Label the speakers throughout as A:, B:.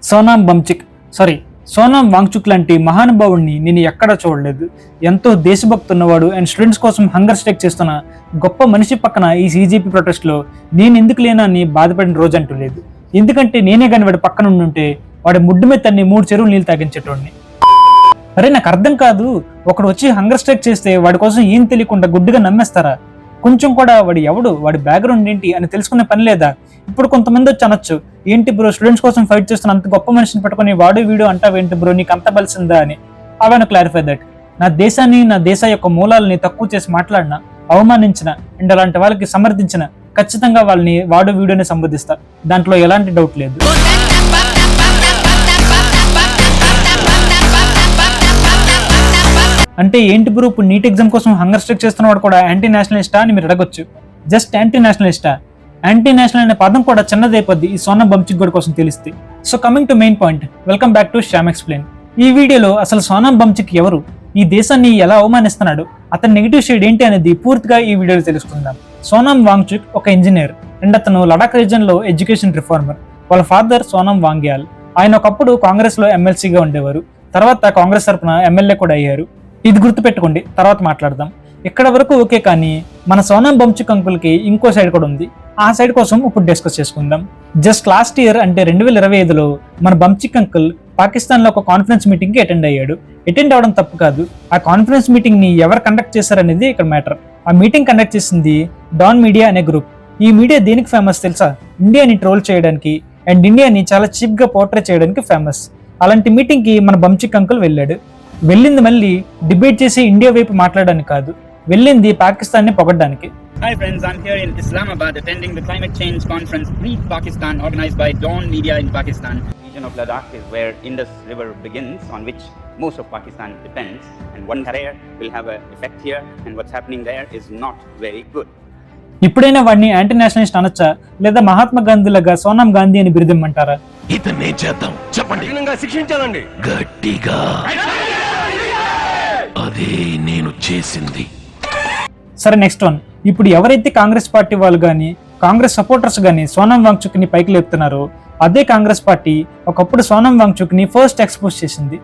A: సోనాం బంచిక్ సోనాం వాంగ్చుక్ లాంటి మహానుభావుడిని నేను ఎక్కడా చూడలేదు. ఎంతో దేశభక్తి ఉన్నవాడు అండ్ స్టూడెంట్స్ కోసం హంగర్ స్ట్రైక్ చేస్తున్న గొప్ప మనిషి పక్కన ఈ సీజేపీ ప్రొటెస్ట్లో నేను ఎందుకు లేనా అని బాధపడిన రోజు అంటూ లేదు. ఎందుకంటే నేనే కానీ వాడి పక్కన ఉండుంటే వాడి ముడ్డు మీద తన్ని 3 చెరువులు నీళ్ళు తాగించేటోడిని. అరే నాకు అర్థం కాదు, ఒకడు వచ్చి హంగర్ స్ట్రైక్ చేస్తే వాడి కోసం ఏం తెలియకుండా గుడ్డుగా నమ్మేస్తారా? కొంచెం కూడా వాడు ఎవడు, వాడి బ్యాక్గ్రౌండ్ ఏంటి అని తెలుసుకునే పని లేదా? ఇప్పుడు కొంతమంది వచ్చి అనొచ్చు, ఏంటి బ్రో స్టూడెంట్స్ కోసం ఫైట్ చేస్తున్న అంత గొప్ప మనిషిని పట్టుకుని వాడు వీడియో అంటావేంటి బ్రో, నీకు అంత బలిసిందా అని. ఐ వాంట్ క్లారిఫై దట్ నా దేశాన్ని, నా దేశ యొక్క మూలాలని తక్కువ చేసి మాట్లాడినా, అవమానించిన అండ్ అలాంటి వాళ్ళకి సమర్థించిన ఖచ్చితంగా వాళ్ళని వాడు వీడియోని సంబోధిస్తా. దాంట్లో ఎలాంటి డౌట్ లేదు. అంటే ఏంటి బ్రో, ఇప్పుడు నీట్ ఎగ్జామ్ కోసం హంగర్ స్ట్రైక్ చేస్తున్నవాడు కూడా యాంటీ నేషనలిస్టా అని మీరు అడగొచ్చు. జస్ట్ యాంటీ నేషనలిస్టా? యాంటీ నేషనల్ అనే పదం కూడా చిన్నదైపోద్ది ఈ సోనాం బంచిక్ గడ్ కోసం తెలిస్తే. So coming to main point, welcome back to Shyam explain. ఈ వీడియోలో అసలు సోనాం బంచిక్ ఎవరు, ఈ దేశాన్ని ఎలా అవమానిస్తున్నాడు, అతని నెగిటివ్ షేడ్ ఏంటి అనేది పూర్తిగా ఈ వీడియోలో తెలుసుకుందాం. సోనాం వాంగ్చుక్ ఒక ఇంజనీర్ అండ్ అతను లడాక్ రీజన్ లో ఎడ్యుకేషన్ రిఫార్మర్. వాళ్ళ ఫాదర్ సోనాం వాంగ్యాల్. ఆయన ఒకప్పుడు కాంగ్రెస్ లో ఎమ్మెల్సీగా ఉండేవారు, తర్వాత కాంగ్రెస్ తరఫున ఎమ్మెల్యే కూడా అయ్యారు. ఇది గుర్తుపెట్టుకోండి, తర్వాత మాట్లాడదాం. ఇక్కడ వరకు ఓకే, కానీ మన సోనాం బంచిక్ అంకుల్కి ఇంకో సైడ్ కూడా ఉంది. ఆ సైడ్ కోసం ఇప్పుడు డిస్కస్ చేసుకుందాం. జస్ట్ లాస్ట్ ఇయర్ అంటే 2025లో మన బంచిక్ అంకుల్ పాకిస్తాన్లో ఒక కాన్ఫరెన్స్ మీటింగ్కి అటెండ్ అయ్యాడు. అటెండ్ అవడం తప్పు కాదు, ఆ కాన్ఫరెన్స్ మీటింగ్ని ఎవరు కండక్ట్ చేశారనేది ఇక్కడ మ్యాటర్. ఆ మీటింగ్ కండక్ట్ చేసింది డాన్ మీడియా అనే గ్రూప్. ఈ మీడియా దేనికి ఫేమస్ తెలుసా? ఇండియాని ట్రోల్ చేయడానికి అండ్ ఇండియాని చాలా చీప్గా పోర్ట్రే చేయడానికి ఫేమస్. అలాంటి మీటింగ్కి మన బంచిక్ అంకుల్ వెళ్ళాడు. వెళ్ళింది మళ్ళీ డిబేట్ చేసి ఇండియా వైపు మాట్లాడడానికి కాదు, వెళ్ళింది పాకిస్తాన్ని పొగడ్డానికి.
B: Hi friends, I'm here in Islamabad attending the climate change conference Free Pakistan organized by Dawn Media in Pakistan. The region of Ladakh is where Indus River begins, on which most of Pakistan depends, and one career will have an effect here, and what's happening there is not very good.
A: ఇప్పుడైనా వాడిని anti Nationalist అనొచ్చా, లేదా మహాత్మా గాంధీ లాగా సోనాం గాంధీ అని బిరుదిమ్మంటారా?
C: ఇతనే చేద్దాం, చెప్పండి, శిక్షించాలండి గట్టిగా. అదే నేను చేసింది.
A: సరే నెక్స్ట్ వన్. ఇప్పుడు ఎవరైతే కాంగ్రెస్ పార్టీ వాళ్ళు కానీ కాంగ్రెస్ సపోర్టర్స్ కానీ సోనాం వాంగ్చుక్ ని పైకి లేపుతున్నారో అదే కాంగ్రెస్ పార్టీ ఒకప్పుడు సోనాం వాంగ్చుక్ ని ఫస్ట్ ఎక్స్పోజ్ చేసింది.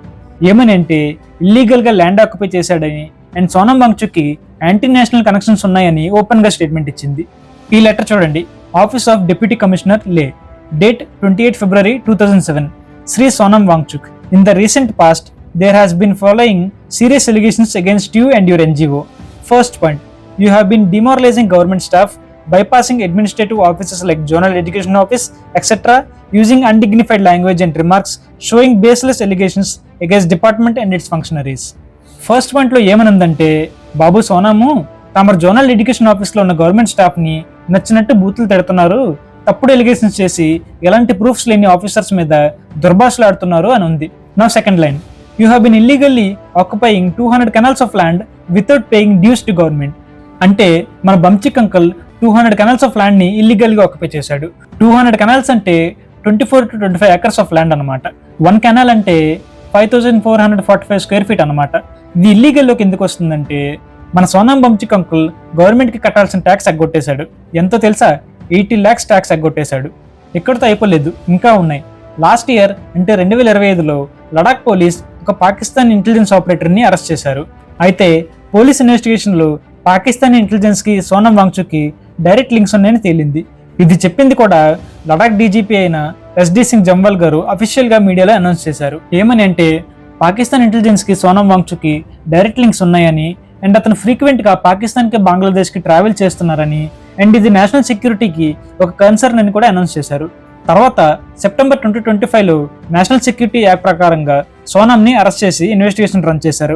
A: ఏమని అంటే ఇల్లీగల్ గా ల్యాండ్ ఆక్యుపై చేశాడని అండ్ సోనాం వాంగ్చుక్ కి యాంటీ నేషనల్ కనెక్షన్స్ ఉన్నాయని ఓపెన్ గా స్టేట్మెంట్ ఇచ్చింది. ఈ లెటర్ చూడండి, office of deputy commissioner Leh, date 28 February 2007. Shri Sonam Wangchuk, in the recent past there has been following serious allegations against you and your NGO. First point, you have been demoralizing government staff, bypassing administrative offices like zonal education office, etc., using undignified language and remarks, showing baseless allegations against department and its functionaries. First పాయింట్లో ఏమనుందంటే, బాబు సోనాము తమ zonal education ఆఫీస్లో ఉన్న government స్టాఫ్ని నచ్చినట్టు బూతులు తిడుతున్నారు, తప్పుడు allegations చేసి ఎలాంటి ప్రూఫ్స్ లేని ఆఫీసర్స్ మీద దుర్భాషలు ఆడుతున్నారు అని ఉంది. నా second line, you have been illegally occupying 200 canals of land without paying dues to government. అంటే మన బంచిక్ అంకుల్ 200 canals of land ని ఇల్లీగల్ గా ఆక్యుపై చేశాడు. 200 canals అంటే 24 to 25 acres of land అనమాట. 1 canal అంటే 5445 square feet అనమాట. ఇది ఇల్లీగల్ లోకి ఎందుకు వస్తుందంటే, మన సోనాం బంచిక్ అంకుల్ గవర్నమెంట్ కి కట్టాల్సిన ట్యాక్స్ ఎగ్గొట్టేశాడు. ఎంతో తెలుసా? 80 lakhs ట్యాక్స్ ఎగ్గొట్టేశాడు. ఇక్కడితో అయిపోలేదు, ఇంకా ఉన్నాయి. లాస్ట్ ఇయర్ అంటే 2025లో లడాక్ పోలీస్ ఒక పాకిస్తాన్ ఇంటెలిజెన్స్ ఆపరేటర్ని అరెస్ట్ చేశారు. అయితే పోలీస్ ఇన్వెస్టిగేషన్లో పాకిస్తాన్ ఇంటెలిజెన్స్కి సోనాం వాంగ్చుక్కి డైరెక్ట్ లింక్స్ ఉన్నాయని తేలింది. ఇది చెప్పింది కూడా లడాక్ డీజీపీ అయిన ఎస్డి సింగ్ జంవాల్ గారు అఫీషియల్గా మీడియాలో అనౌన్స్ చేశారు. ఏమని అంటే, పాకిస్తాన్ ఇంటెలిజెన్స్కి సోనాం వాంగ్చుక్కి డైరెక్ట్ లింక్స్ ఉన్నాయని అండ్ అతను ఫ్రీక్వెంట్గా పాకిస్తాన్కి బంగ్లాదేశ్కి ట్రావెల్ చేస్తున్నారని అండ్ ఇది నేషనల్ సెక్యూరిటీకి ఒక కన్సర్న్ అని కూడా అనౌన్స్ చేశారు. తర్వాత సెప్టెంబర్ 2025లో నేషనల్ సెక్యూరిటీ యాక్ట్ ప్రకారంగా సోనాంని అరెస్ట్ చేసి ఇన్వెస్టిగేషన్ రన్ చేశారు.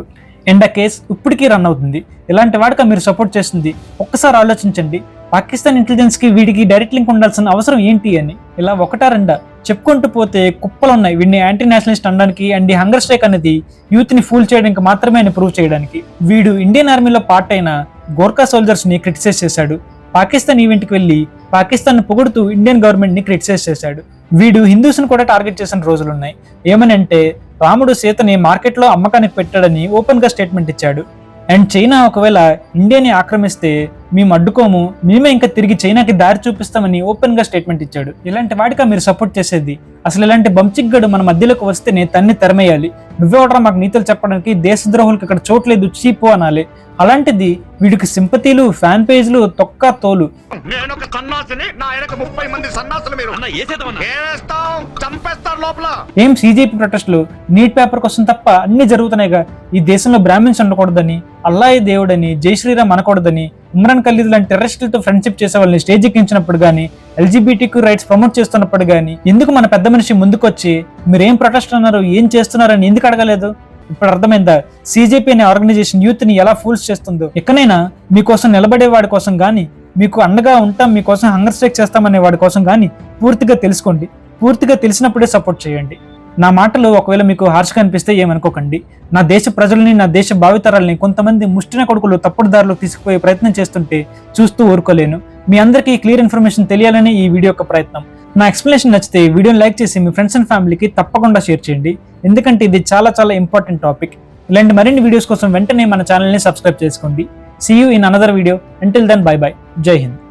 A: అండ్ ఆ కేసు ఇప్పటికీ రన్ అవుతుంది. ఇలాంటి వాడికి మీరు సపోర్ట్ చేస్తుంది? ఒక్కసారి ఆలోచించండి, పాకిస్తాన్ ఇంటెలిజెన్స్కి వీడికి డైరెక్ట్ లింక్ ఉండాల్సిన అవసరం ఏంటి అని. ఇలా ఒకటా రెండా చెప్పుకుంటూ పోతే కుప్పలు ఉన్నాయి వీడిని యాంటీ నేషనలిస్ట్ అనడానికి. అండ్ ఈ హంగర్ స్ట్రైక్ అనేది యూత్ని ఫూల్ చేయడానికి మాత్రమే అని ప్రూవ్ చేయడానికి. వీడు ఇండియన్ ఆర్మీలో పార్ట్ అయిన గోర్ఖా సోల్జర్స్ని క్రిటిసైజ్ చేశాడు. పాకిస్తాన్ ఈవెంట్కి వెళ్ళి పాకిస్తాన్ పొగుడుతూ ఇండియన్ గవర్నమెంట్ని క్రిటిసైజ్ చేశాడు. వీడు హిందూస్ని కూడా టార్గెట్ చేసిన రోజులున్నాయి. ఏమని అంటే, రాముడు సీతని మార్కెట్లో అమ్మకానికి పెట్టాడని ఓపెన్గా స్టేట్మెంట్ ఇచ్చాడు. అండ్ చైనా ఒకవేళ ఇండియాని ఆక్రమిస్తే మేము అడ్డుకోము, మేమే ఇంకా తిరిగి చైనాకి దారి చూపిస్తామని ఓపెన్ గా స్టేట్మెంట్ ఇచ్చాడు. ఇలాంటి వాడికా మీరు సపోర్ట్ చేసేది? అసలు ఇలాంటి బంచిగ్గడు మన మధ్యలోకి వస్తేనే తన్ని తెరమేయాలి. నువ్వెవడరా మాకు నీతులు చెప్పడానికి, దేశద్రోహులకు ఇక్కడ చోట్లేదు చీపు అనాలి. అలాంటిది వీడికి సింపతీలు, ఫ్యాన్ పేజ్లు, తొక్క తోలు. ఏం సీజేపీ ప్రొటెస్టులు, నీట్ పేపర్ కోసం తప్ప అన్ని జరుగుతున్నాయిగా. ఈ దేశంలో బ్రాహ్మిన్స్ ఉండకూడదని, అల్లాయ్ దేవుడని, జై శ్రీరామ్ అనకూడదని, ఇమ్రాన్ ఖలీద్ లాంటి టెర్రరిస్టులతో ఫ్రెండ్షిప్ చేసే వాళ్ళని స్టేజ్ ఎక్కించినప్పుడు గానీ, ఎల్జీబీటీక్యూ రైట్స్ ప్రమోట్ చేస్తున్నప్పుడు గానీ ఎందుకు మన పెద్ద మనిషి ముందుకొచ్చి మీరేం ప్రొటెస్ట్ అన్నారు, ఏం చేస్తున్నారని ఎందుకు అడగలేదు? ఇప్పుడు అర్థమైందా సీజేపీ అనే ఆర్గనైజేషన్ యూత్ ని ఎలా ఫూల్స్ చేస్తుందో? ఎక్కడైనా మీకోసం నిలబడే వాడి కోసం గానీ, మీకు అండగా ఉంటాం, మీకోసం హంగర్ స్ట్రైక్ చేస్తామనే వాడి కోసం గానీ పూర్తిగా తెలుసుకోండి. పూర్తిగా తెలిసినప్పుడే సపోర్ట్ చేయండి. నా మాటలు ఒకవేళ మీకు హార్ష్గా అనిపిస్తే ఏమనుకోకండి. నా దేశ ప్రజల్ని, నా దేశ భావితరాల్ని కొంతమంది ముష్టిన కొడుకులు తప్పుడు దారిలో తీసుకుపోయే ప్రయత్నం చేస్తుంటే చూస్తూ ఊరుకోలేను. మీ అందరికీ క్లియర్ ఇన్ఫర్మేషన్ తెలియాలని ఈ వీడియో యొక్క ప్రయత్నం. నా ఎక్స్ప్లెనేషన్ నచ్చితే వీడియోని లైక్ చేసి మీ ఫ్రెండ్స్ అండ్ ఫ్యామిలీకి తప్పకుండా షేర్ చేయండి. ఎందుకంటే ఇది చాలా చాలా ఇంపార్టెంట్ టాపిక్. ఇలాంటి మరిన్ని వీడియోస్ కోసం వెంటనే మన ఛానల్ని సబ్స్క్రైబ్ చేసుకోండి. See you in another video. Until then, bye bye. Jai Hind.